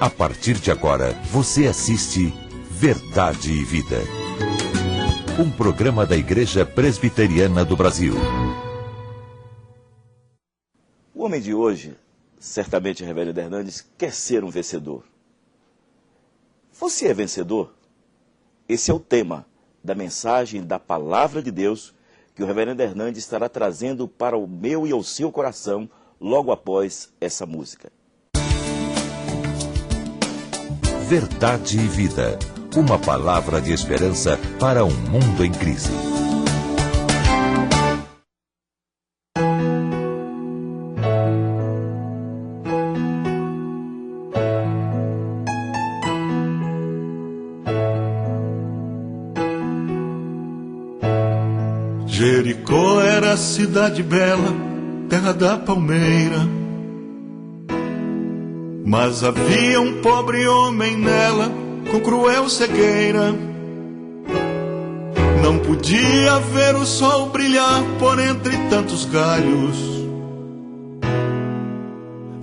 A partir de agora, você assiste Verdade e Vida. Um programa da Igreja Presbiteriana do Brasil. O homem de hoje, certamente Reverendo Hernandes, quer ser um vencedor. Você é vencedor? Esse é o tema da mensagem da Palavra de Deus que o Reverendo Hernandes estará trazendo para o meu e ao seu coração logo após essa música. Verdade e Vida. Uma palavra de esperança para um mundo em crise. Jericó era cidade bela, terra da palmeira. Mas havia um pobre homem nela, com cruel cegueira. Não podia ver o sol brilhar por entre tantos galhos.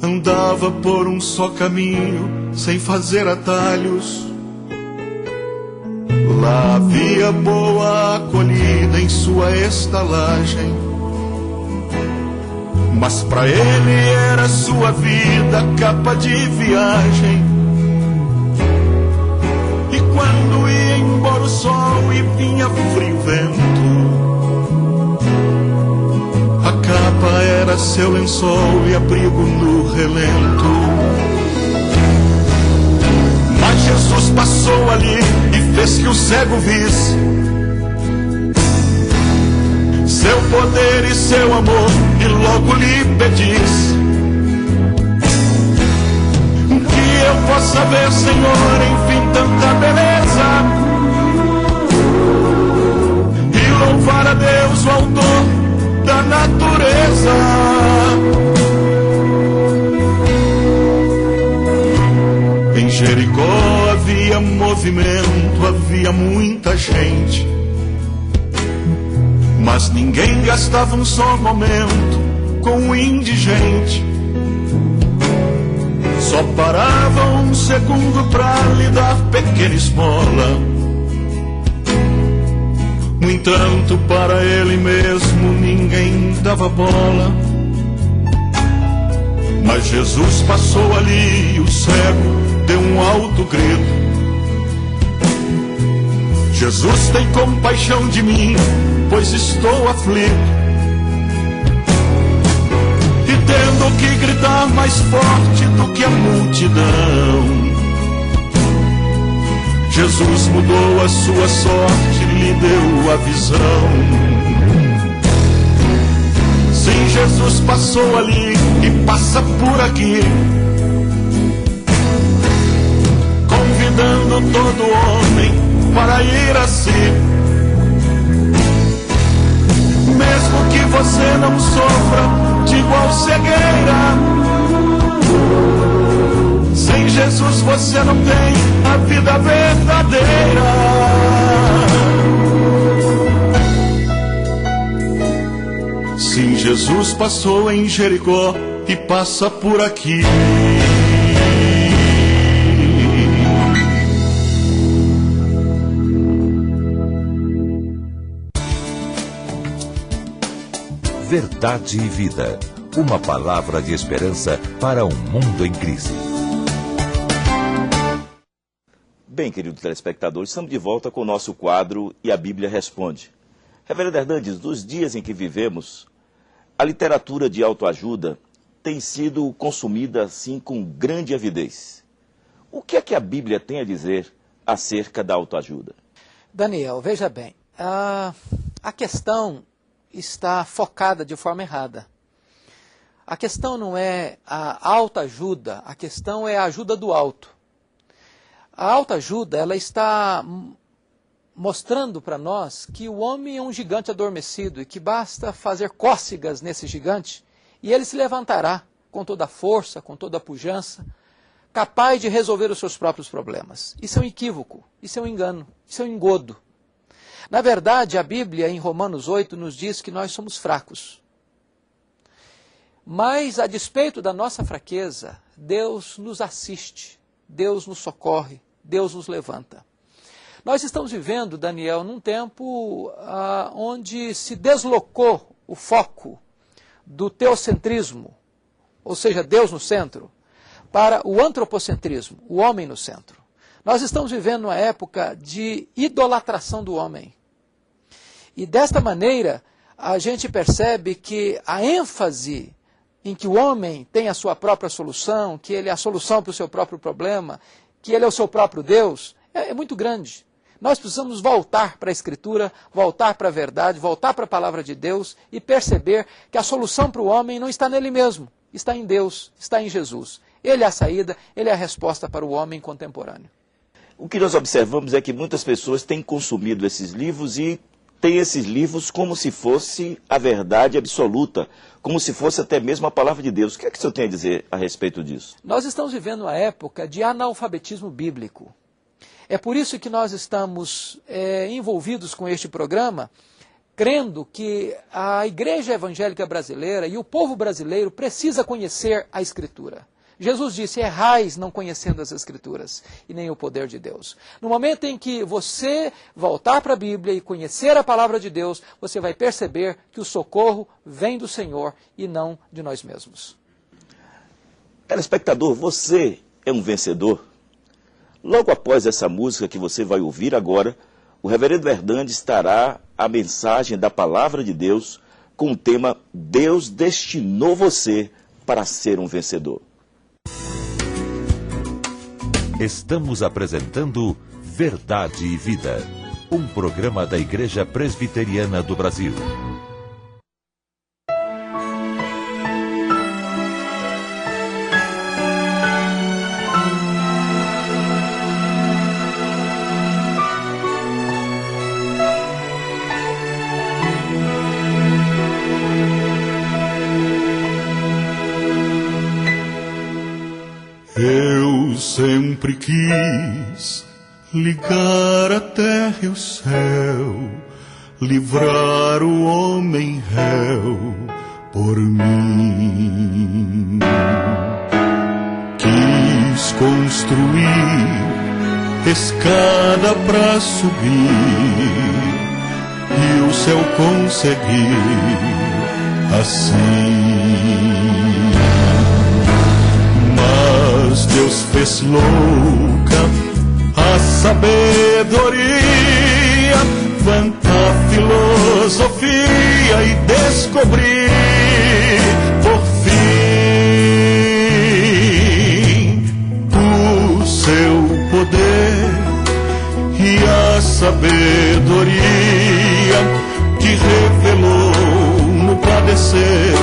Andava por um só caminho, sem fazer atalhos. Lá havia boa acolhida em sua estalagem, mas pra ele era sua vida capa de viagem. E quando ia embora o sol e vinha frio vento, a capa era seu lençol e abrigo no relento. Mas Jesus passou ali e fez que o cego visse seu poder e seu amor, e logo lhe pedisse que eu possa ver, Senhor, enfim, tanta beleza, e louvar a Deus, o autor da natureza. Em Jericó havia movimento, havia muita gente, mas ninguém gastava um só momento com o indigente. Só parava um segundo pra lhe dar pequena esmola. No entanto, para ele mesmo ninguém dava bola. Mas Jesus passou ali e o cego deu um alto grito: Jesus, tem compaixão de mim, pois estou aflito. E tendo que gritar mais forte do que a multidão, Jesus mudou a sua sorte, lhe deu a visão. Sim, Jesus passou ali e passa por aqui, convidando todo homem para ir a si. Mesmo que você não sofra de igual cegueira, sem Jesus você não tem a vida verdadeira. Sim, Jesus passou em Jericó e passa por aqui. Verdade e Vida. Uma palavra de esperança para um mundo em crise. Bem, querido telespectador, estamos de volta com o nosso quadro E a Bíblia Responde. Reverendo Hernandes, nos dias em que vivemos, a literatura de autoajuda tem sido consumida assim com grande avidez. O que é que a Bíblia tem a dizer acerca da autoajuda? Daniel, veja bem, a questão está focada de forma errada. A questão não é a autoajuda, a questão é a ajuda do alto. A autoajuda, ela está mostrando para nós que o homem é um gigante adormecido e que basta fazer cócegas nesse gigante e ele se levantará com toda a força, com toda a pujança, capaz de resolver os seus próprios problemas. Isso é um equívoco, isso é um engano, isso é um engodo. Na verdade, a Bíblia, em Romanos 8, nos diz que nós somos fracos. Mas, a despeito da nossa fraqueza, Deus nos assiste. Deus nos socorre, Deus nos levanta. Nós estamos vivendo, Daniel, num tempo onde se deslocou o foco do teocentrismo, ou seja, Deus no centro, para o antropocentrismo, o homem no centro. Nós estamos vivendo uma época de idolatração do homem. E desta maneira, a gente percebe que a ênfase em que o homem tem a sua própria solução, que ele é a solução para o seu próprio problema, que ele é o seu próprio Deus, é muito grande. Nós precisamos voltar para a Escritura, voltar para a verdade, voltar para a Palavra de Deus e perceber que a solução para o homem não está nele mesmo, está em Deus, está em Jesus. Ele é a saída, ele é a resposta para o homem contemporâneo. O que nós observamos é que muitas pessoas têm consumido esses livros e têm esses livros como se fosse a verdade absoluta, como se fosse até mesmo a Palavra de Deus. O que é que o senhor tem a dizer a respeito disso? Nós estamos vivendo uma época de analfabetismo bíblico. É por isso que nós estamos envolvidos com este programa, crendo que a Igreja Evangélica Brasileira e o povo brasileiro precisa conhecer a Escritura. Jesus disse, errais não conhecendo as Escrituras e nem o poder de Deus. No momento em que você voltar para a Bíblia e conhecer a Palavra de Deus, você vai perceber que o socorro vem do Senhor e não de nós mesmos. Telespectador, você é um vencedor? Logo após essa música que você vai ouvir agora, o reverendo Hernandes trará a mensagem da Palavra de Deus com o tema Deus destinou você para ser um vencedor. Estamos apresentando Verdade e Vida, um programa da Igreja Presbiteriana do Brasil. Eu sempre quis ligar a terra e o céu, livrar o homem réu por mim. Quis construir escada pra subir e o céu conseguir assim. Mas Deus fez louca a sabedoria, vanta filosofia e descobri por fim o seu poder e a sabedoria que revelou no padecer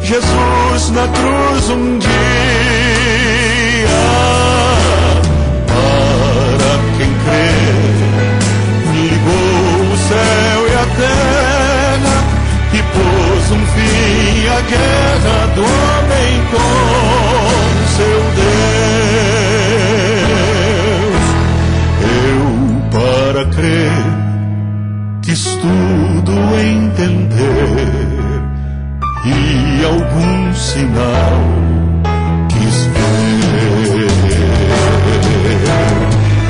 Jesus na cruz um dia. Para quem crê, ligou o céu e a terra e pôs um fim à guerra do homem com seu Deus. Eu, para crer, quis tudo entender e algum sinal quis ver.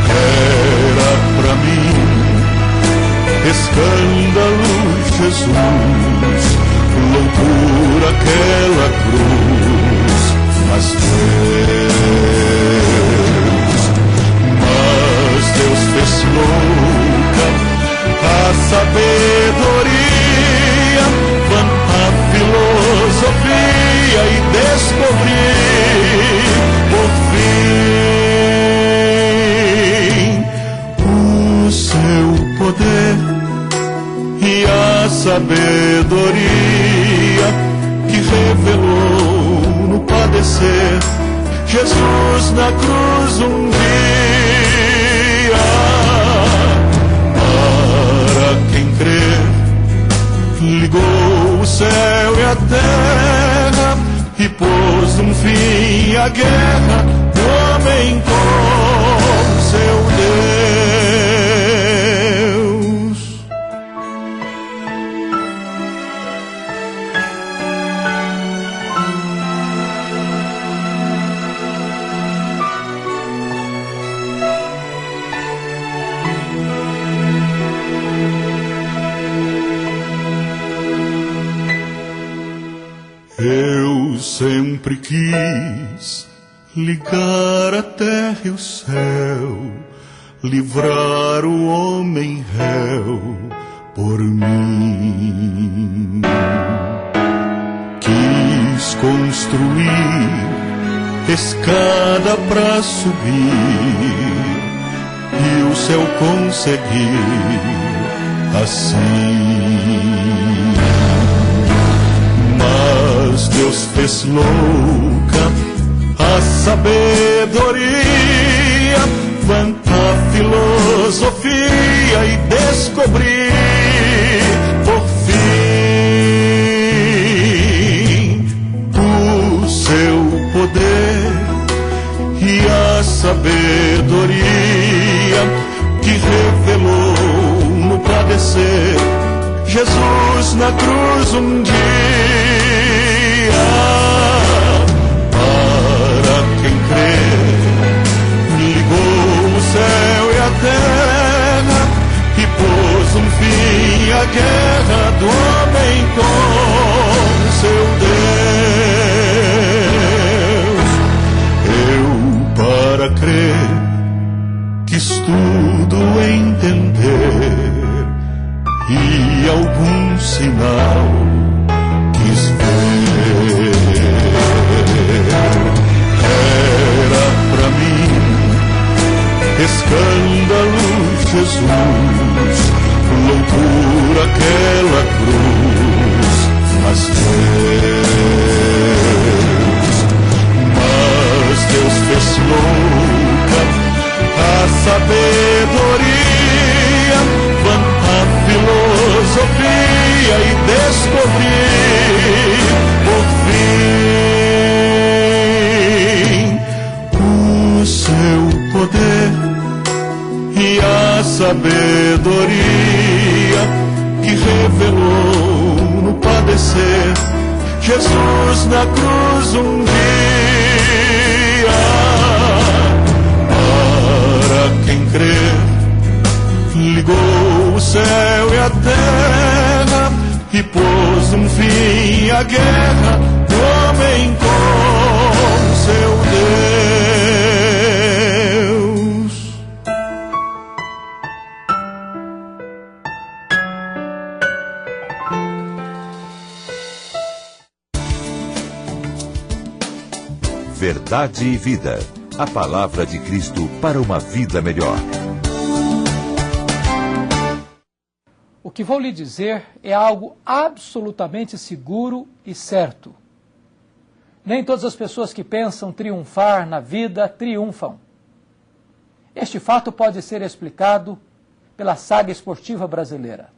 Era pra mim escândalo Jesus, loucura aquela cruz, mas Deus fez louca a sabedoria, a filosofia e descobrir por fim o seu poder e a sabedoria que revelou no padecer Jesus na cruz um dia. Para quem crê, ligou o céu e a terra e pôs um fim à guerra do homem com seu Deus. sempre quis ligar a terra e o céu, livrar o homem réu por mim. Quis construir escada pra subir e o céu conseguir assim. Mas Deus fez louca a sabedoria, quanta filosofia, e descobri por fim o seu poder e a sabedoria que revelou no padecer Jesus na cruz um dia. Para quem crê, ligou o céu e a terra e pôs um fim à guerra do homem com seu Deus. Eu, para crer, quis tudo entender e algum sinal quis ver. Era pra mim escândalo Jesus, loucura aquela cruz, mas Deus fez louca a sabedoria, quanta filosofia, e descobri por fim o seu poder e a sabedoria que revelou no padecer Jesus na cruz um dia. Para quem crer, ligou o céu e a terra e pôs um fim à guerra do homem com seu Deus. Verdade e Vida. A palavra de Cristo para uma vida melhor. O que vou lhe dizer é algo absolutamente seguro e certo. Nem todas as pessoas que pensam triunfar na vida triunfam. Este fato pode ser explicado pela saga esportiva brasileira.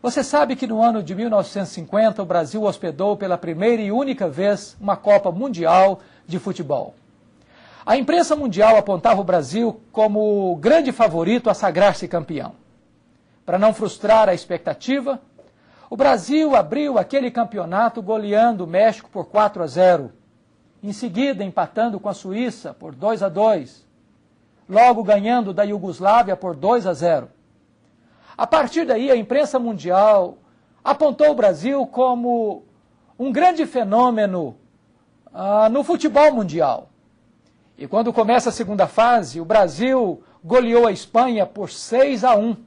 Você sabe que no ano de 1950 o Brasil hospedou pela primeira e única vez uma Copa Mundial de futebol. A imprensa mundial apontava o Brasil como o grande favorito a sagrar-se campeão. Para não frustrar a expectativa, o Brasil abriu aquele campeonato goleando o México por 4-0, em seguida empatando com a Suíça por 2-2, logo ganhando da Iugoslávia por 2-0. A partir daí, a imprensa mundial apontou o Brasil como um grande fenômeno no futebol mundial. E quando começa a segunda fase, o Brasil goleou a Espanha por 6-1.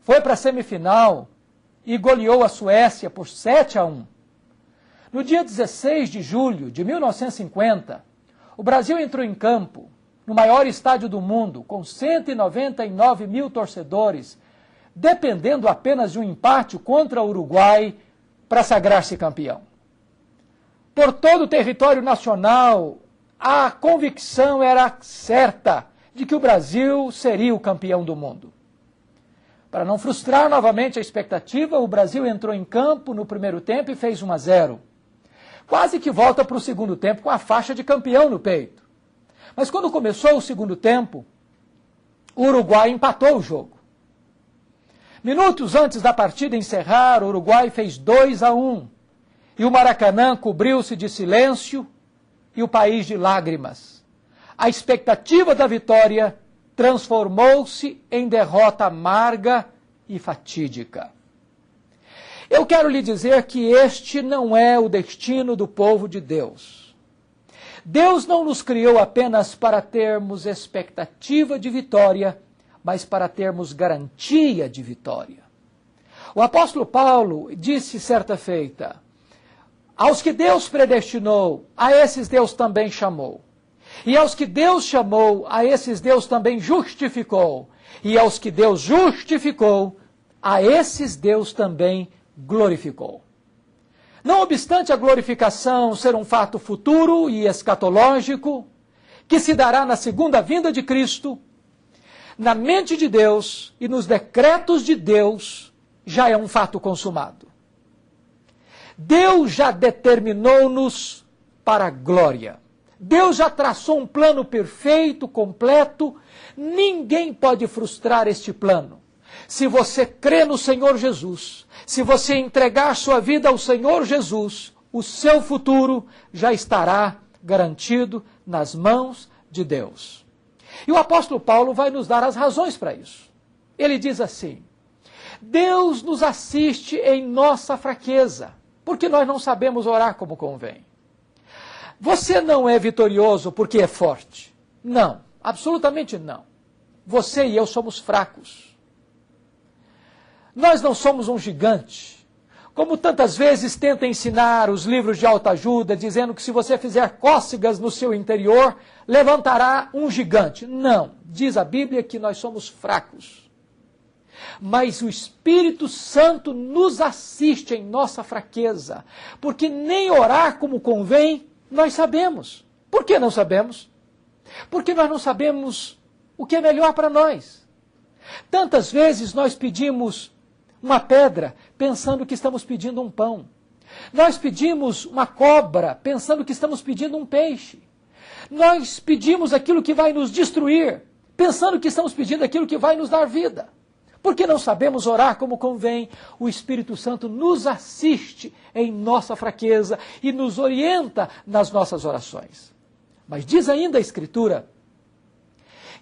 Foi para a semifinal e goleou a Suécia por 7-1. No dia 16 de julho de 1950, o Brasil entrou em campo no maior estádio do mundo, com 199 mil torcedores, dependendo apenas de um empate contra o Uruguai para sagrar-se campeão. Por todo o território nacional, a convicção era certa de que o Brasil seria o campeão do mundo. Para não frustrar novamente a expectativa, o Brasil entrou em campo no primeiro tempo e fez 1-0. Quase que volta para o segundo tempo com a faixa de campeão no peito. Mas quando começou o segundo tempo, o Uruguai empatou o jogo. Minutos antes da partida encerrar, o Uruguai fez 2-1. E o Maracanã cobriu-se de silêncio e o país de lágrimas. A expectativa da vitória transformou-se em derrota amarga e fatídica. Eu quero lhe dizer que este não é o destino do povo de Deus. Deus não nos criou apenas para termos expectativa de vitória, mas para termos garantia de vitória. O apóstolo Paulo disse certa feita: aos que Deus predestinou, a esses Deus também chamou. E aos que Deus chamou, a esses Deus também justificou. E aos que Deus justificou, a esses Deus também glorificou. Não obstante a glorificação ser um fato futuro e escatológico, que se dará na segunda vinda de Cristo, na mente de Deus e nos decretos de Deus, já é um fato consumado. Deus já determinou-nos para a glória. Deus já traçou um plano perfeito, completo. Ninguém pode frustrar este plano. Se você crê no Senhor Jesus, se você entregar sua vida ao Senhor Jesus, o seu futuro já estará garantido nas mãos de Deus. E o apóstolo Paulo vai nos dar as razões para isso. Ele diz assim: Deus nos assiste em nossa fraqueza, porque nós não sabemos orar como convém. Você não é vitorioso porque é forte. Não, absolutamente não. Você e eu somos fracos. Nós não somos um gigante. Como tantas vezes tenta ensinar os livros de autoajuda, dizendo que se você fizer cócegas no seu interior, levantará um gigante. Não, diz a Bíblia que nós somos fracos. Mas o Espírito Santo nos assiste em nossa fraqueza, porque nem orar como convém nós sabemos. Por que não sabemos? Porque nós não sabemos o que é melhor para nós. Tantas vezes nós pedimos uma pedra pensando que estamos pedindo um pão. Nós pedimos uma cobra pensando que estamos pedindo um peixe. Nós pedimos aquilo que vai nos destruir, pensando que estamos pedindo aquilo que vai nos dar vida. Porque não sabemos orar como convém, o Espírito Santo nos assiste em nossa fraqueza e nos orienta nas nossas orações. Mas diz ainda a Escritura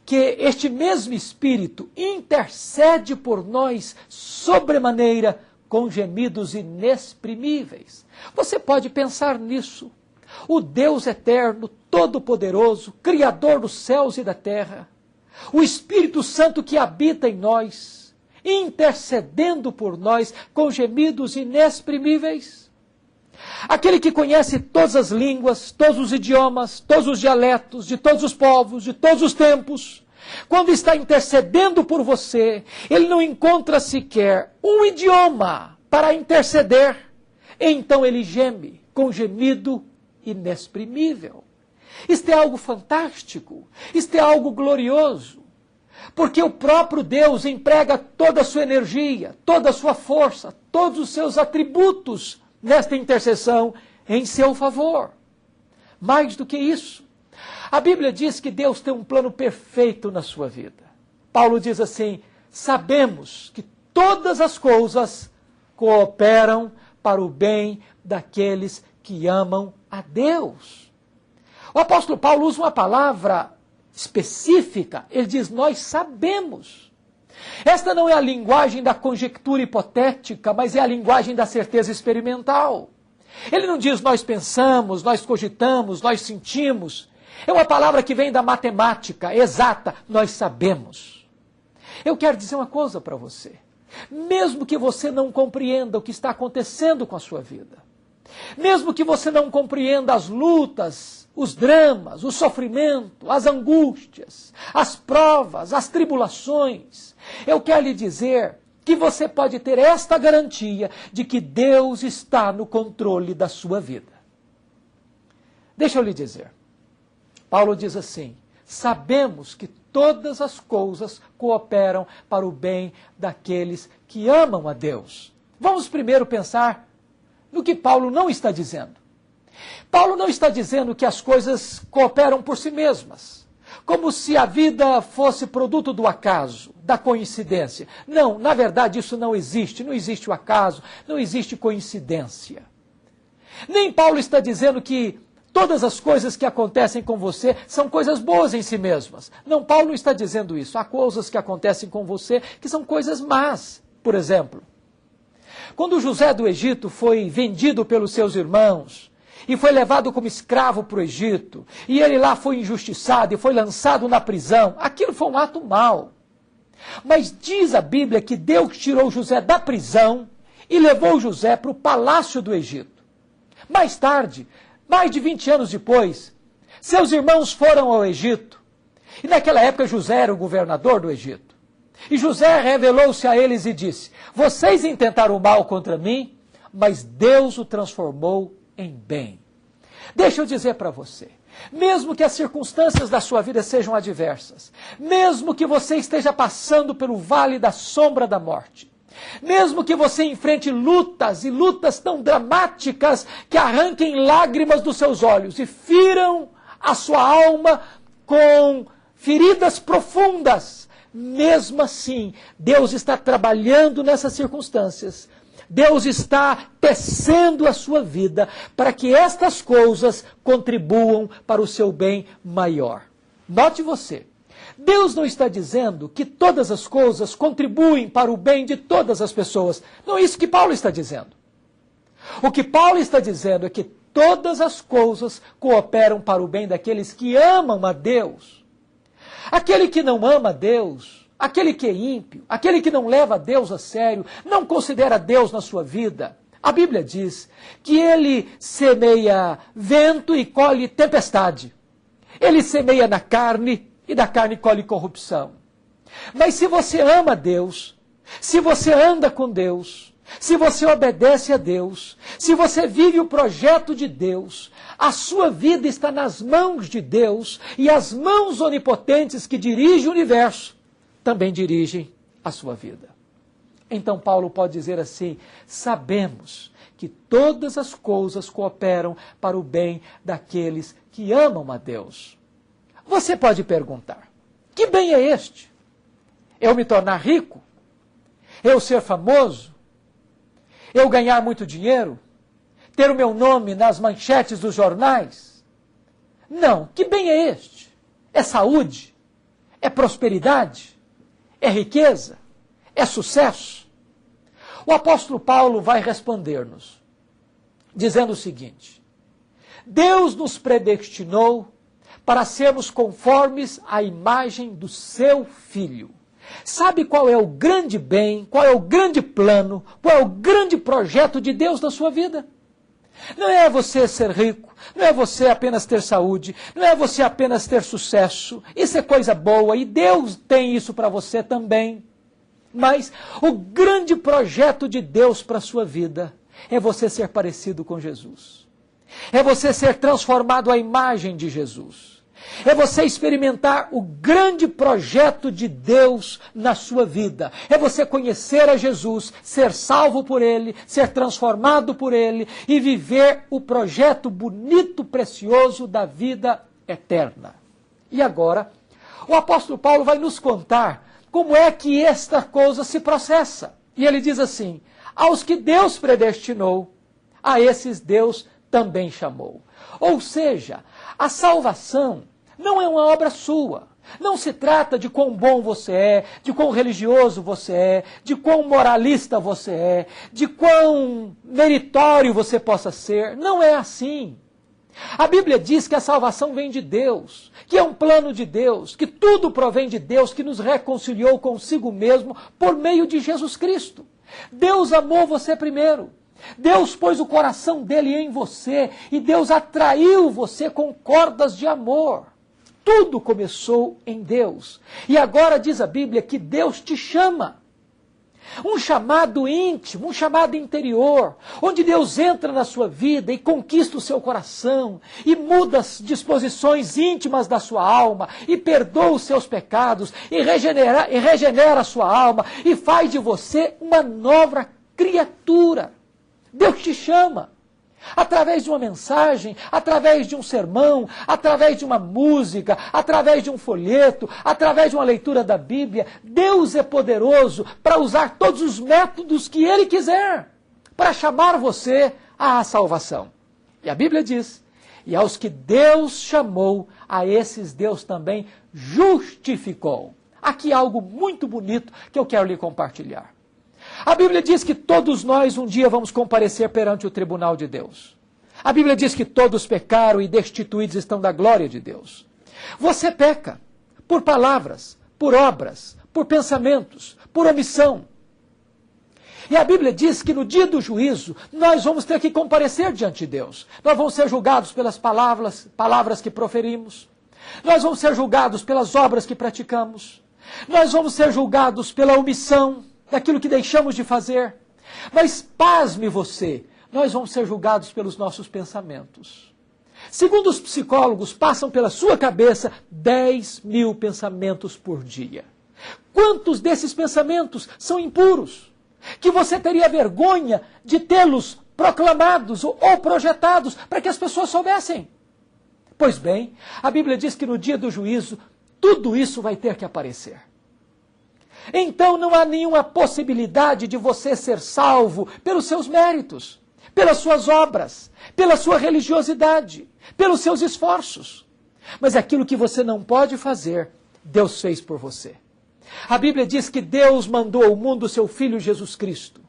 que este mesmo Espírito intercede por nós sobremaneira com gemidos inexprimíveis. Você pode pensar nisso. O Deus eterno, todo-poderoso, Criador dos céus e da terra, o Espírito Santo que habita em nós, intercedendo por nós com gemidos inexprimíveis. Aquele que conhece todas as línguas, todos os idiomas, todos os dialetos, de todos os povos, de todos os tempos, quando está intercedendo por você, ele não encontra sequer um idioma para interceder, então ele geme com gemido inexprimível. Isto é algo fantástico, isto é algo glorioso. Porque o próprio Deus emprega toda a sua energia, toda a sua força, todos os seus atributos nesta intercessão em seu favor. Mais do que isso, a Bíblia diz que Deus tem um plano perfeito na sua vida. Paulo diz assim: sabemos que todas as coisas cooperam para o bem daqueles que amam a Deus. O apóstolo Paulo usa uma palavra específica, ele diz: nós sabemos. Esta não é a linguagem da conjectura hipotética, mas é a linguagem da certeza experimental. Ele não diz nós pensamos, nós cogitamos, nós sentimos. É uma palavra que vem da matemática exata, nós sabemos. Eu quero dizer uma coisa para você. Mesmo que você não compreenda o que está acontecendo com a sua vida, mesmo que você não compreenda as lutas, os dramas, o sofrimento, as angústias, as provas, as tribulações, eu quero lhe dizer que você pode ter esta garantia de que Deus está no controle da sua vida. Deixa eu lhe dizer. Paulo diz assim: sabemos que todas as coisas cooperam para o bem daqueles que amam a Deus. Vamos primeiro pensar no que Paulo não está dizendo. Paulo não está dizendo que as coisas cooperam por si mesmas, como se a vida fosse produto do acaso, da coincidência. Não, na verdade isso não existe. Não existe o acaso, não existe coincidência. Nem Paulo está dizendo que todas as coisas que acontecem com você são coisas boas em si mesmas. Não, Paulo não está dizendo isso. Há coisas que acontecem com você que são coisas más, por exemplo. Quando José do Egito foi vendido pelos seus irmãos e foi levado como escravo para o Egito, e ele lá foi injustiçado e foi lançado na prisão, aquilo foi um ato mau. Mas diz a Bíblia que Deus tirou José da prisão e levou José para o palácio do Egito. Mais tarde, mais de 20 anos depois, seus irmãos foram ao Egito. E naquela época José era o governador do Egito. E José revelou-se a eles e disse: vocês intentaram o mal contra mim, mas Deus o transformou em bem. Deixa eu dizer para você, mesmo que as circunstâncias da sua vida sejam adversas, mesmo que você esteja passando pelo vale da sombra da morte, mesmo que você enfrente lutas e lutas tão dramáticas que arranquem lágrimas dos seus olhos e firam a sua alma com feridas profundas, mesmo assim, Deus está trabalhando nessas circunstâncias. Deus está tecendo a sua vida para que estas coisas contribuam para o seu bem maior. Note você, Deus não está dizendo que todas as coisas contribuem para o bem de todas as pessoas. Não é isso que Paulo está dizendo. O que Paulo está dizendo é que todas as coisas cooperam para o bem daqueles que amam a Deus. Aquele que não ama a Deus, aquele que é ímpio, aquele que não leva a Deus a sério, não considera Deus na sua vida, a Bíblia diz que ele semeia vento e colhe tempestade. Ele semeia na carne e da carne colhe corrupção. Mas se você ama a Deus, se você anda com Deus, se você obedece a Deus, se você vive o projeto de Deus, a sua vida está nas mãos de Deus, e as mãos onipotentes que dirigem o universo também dirigem a sua vida. Então Paulo pode dizer assim: sabemos que todas as coisas cooperam para o bem daqueles que amam a Deus. Você pode perguntar: que bem é este? Eu me tornar rico? Eu ser famoso? Eu ganhar muito dinheiro? Ter o meu nome nas manchetes dos jornais? Não, que bem é este? É saúde? É prosperidade? É riqueza? É sucesso? O apóstolo Paulo vai responder-nos, dizendo o seguinte: Deus nos predestinou para sermos conformes à imagem do seu Filho. Sabe qual é o grande bem, qual é o grande plano, qual é o grande projeto de Deus na sua vida? Não é você ser rico, não é você apenas ter saúde, não é você apenas ter sucesso. Isso é coisa boa e Deus tem isso para você também. Mas o grande projeto de Deus para a sua vida é você ser parecido com Jesus. É você ser transformado à imagem de Jesus. É você experimentar o grande projeto de Deus na sua vida. É você conhecer a Jesus, ser salvo por Ele, ser transformado por Ele e viver o projeto bonito, precioso da vida eterna. E agora, o apóstolo Paulo vai nos contar como é que esta coisa se processa. E ele diz assim: aos que Deus predestinou, a esses Deus também chamou. Ou seja, a salvação não é uma obra sua. Não se trata de quão bom você é, de quão religioso você é, de quão moralista você é, de quão meritório você possa ser. Não é assim. A Bíblia diz que a salvação vem de Deus, que é um plano de Deus, que tudo provém de Deus, que nos reconciliou consigo mesmo por meio de Jesus Cristo. Deus amou você primeiro. Deus pôs o coração dele em você e Deus atraiu você com cordas de amor. Tudo começou em Deus. E agora diz a Bíblia que Deus te chama. Um chamado íntimo, um chamado interior, onde Deus entra na sua vida e conquista o seu coração, e muda as disposições íntimas da sua alma, e perdoa os seus pecados, e regenera a sua alma, e faz de você uma nova criatura. Deus te chama. Através de uma mensagem, através de um sermão, através de uma música, através de um folheto, através de uma leitura da Bíblia, Deus é poderoso para usar todos os métodos que Ele quiser para chamar você à salvação. E a Bíblia diz: e aos que Deus chamou, a esses Deus também justificou. Aqui há algo muito bonito que eu quero lhe compartilhar. A Bíblia diz que todos nós um dia vamos comparecer perante o tribunal de Deus. A Bíblia diz que todos pecaram e destituídos estão da glória de Deus. Você peca por palavras, por obras, por pensamentos, por omissão. E a Bíblia diz que no dia do juízo, nós vamos ter que comparecer diante de Deus. Nós vamos ser julgados pelas palavras que proferimos. Nós vamos ser julgados pelas obras que praticamos. Nós vamos ser julgados pela omissão daquilo que deixamos de fazer. Mas pasme você, nós vamos ser julgados pelos nossos pensamentos. Segundo os psicólogos, passam pela sua cabeça 10.000 pensamentos por dia. Quantos desses pensamentos são impuros? Que você teria vergonha de tê-los proclamados ou projetados para que as pessoas soubessem. Pois bem, a Bíblia diz que no dia do juízo, tudo isso vai ter que aparecer. Então não há nenhuma possibilidade de você ser salvo pelos seus méritos, pelas suas obras, pela sua religiosidade, pelos seus esforços. Mas aquilo que você não pode fazer, Deus fez por você. A Bíblia diz que Deus mandou ao mundo o seu Filho Jesus Cristo.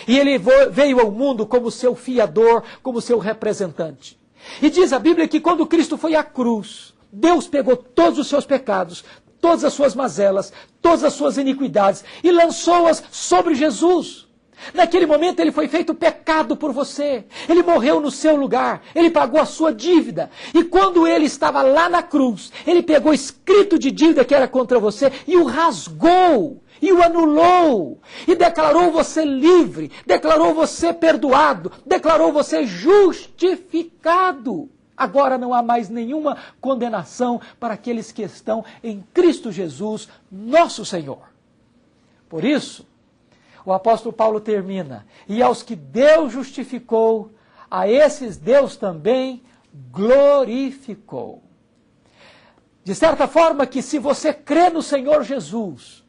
E ele veio ao mundo como seu fiador, como seu representante. E diz a Bíblia que quando Cristo foi à cruz, Deus pegou todos os seus pecados, todas as suas mazelas, todas as suas iniquidades e lançou-as sobre Jesus. Naquele momento ele foi feito pecado por você. Ele morreu no seu lugar. Ele pagou a sua dívida. E quando ele estava lá na cruz, ele pegou o escrito de dívida que era contra você e o rasgou. E o anulou. E declarou você livre. Declarou você perdoado. Declarou você justificado. Agora não há mais nenhuma condenação para aqueles que estão em Cristo Jesus, nosso Senhor. Por isso, o apóstolo Paulo termina: e aos que Deus justificou, a esses Deus também glorificou. De certa forma que se você crê no Senhor Jesus,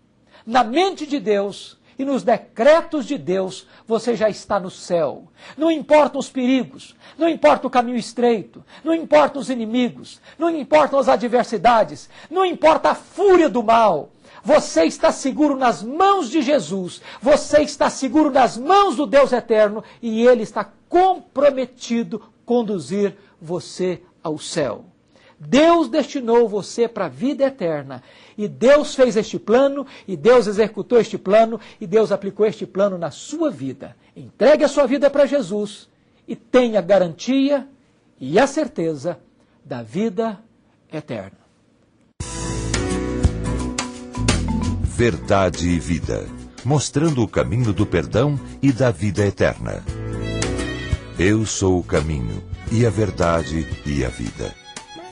na mente de Deus e nos decretos de Deus, você já está no céu. Não importam os perigos, não importa o caminho estreito, não importam os inimigos, não importam as adversidades, não importa a fúria do mal. Você está seguro nas mãos de Jesus, você está seguro nas mãos do Deus eterno e Ele está comprometido a conduzir você ao céu. Deus destinou você para a vida eterna e Deus fez este plano e Deus executou este plano e Deus aplicou este plano na sua vida. Entregue a sua vida para Jesus e tenha a garantia e a certeza da vida eterna. Verdade e Vida, mostrando o caminho do perdão e da vida eterna. Eu sou o caminho, e a verdade e a vida.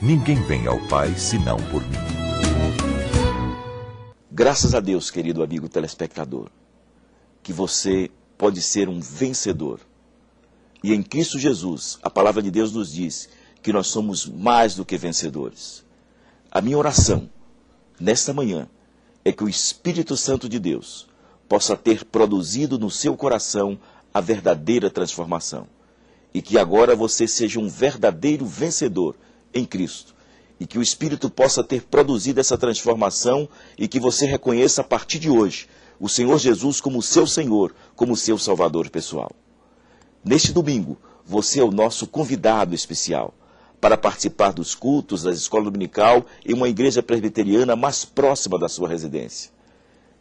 Ninguém vem ao Pai senão por mim. Graças a Deus, querido amigo telespectador, que você pode ser um vencedor. E em Cristo Jesus, a palavra de Deus nos diz que nós somos mais do que vencedores. A minha oração, nesta manhã, é que o Espírito Santo de Deus possa ter produzido no seu coração a verdadeira transformação. E que agora você seja um verdadeiro vencedor em Cristo. E que o Espírito possa ter produzido essa transformação e que você reconheça a partir de hoje o Senhor Jesus como seu Senhor, como seu Salvador pessoal. Neste domingo, você é o nosso convidado especial para participar dos cultos da escola dominical em uma igreja presbiteriana mais próxima da sua residência.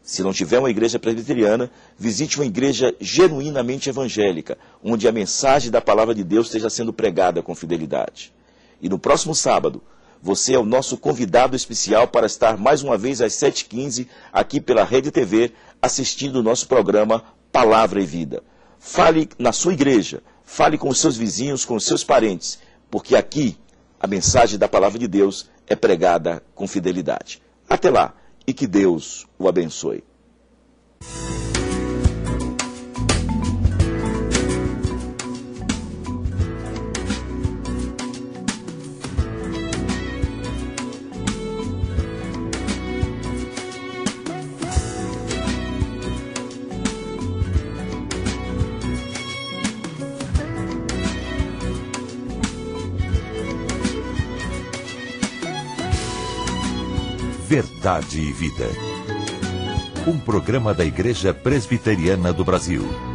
Se não tiver uma igreja presbiteriana, visite uma igreja genuinamente evangélica, onde a mensagem da palavra de Deus esteja sendo pregada com fidelidade. E no próximo sábado, você é o nosso convidado especial para estar mais uma vez às 7h15 aqui pela Rede TV, assistindo o nosso programa Palavra e Vida. Fale na sua igreja, fale com os seus vizinhos, com os seus parentes, porque aqui a mensagem da palavra de Deus é pregada com fidelidade. Até lá, e que Deus o abençoe. Verdade e Vida. Um programa da Igreja Presbiteriana do Brasil.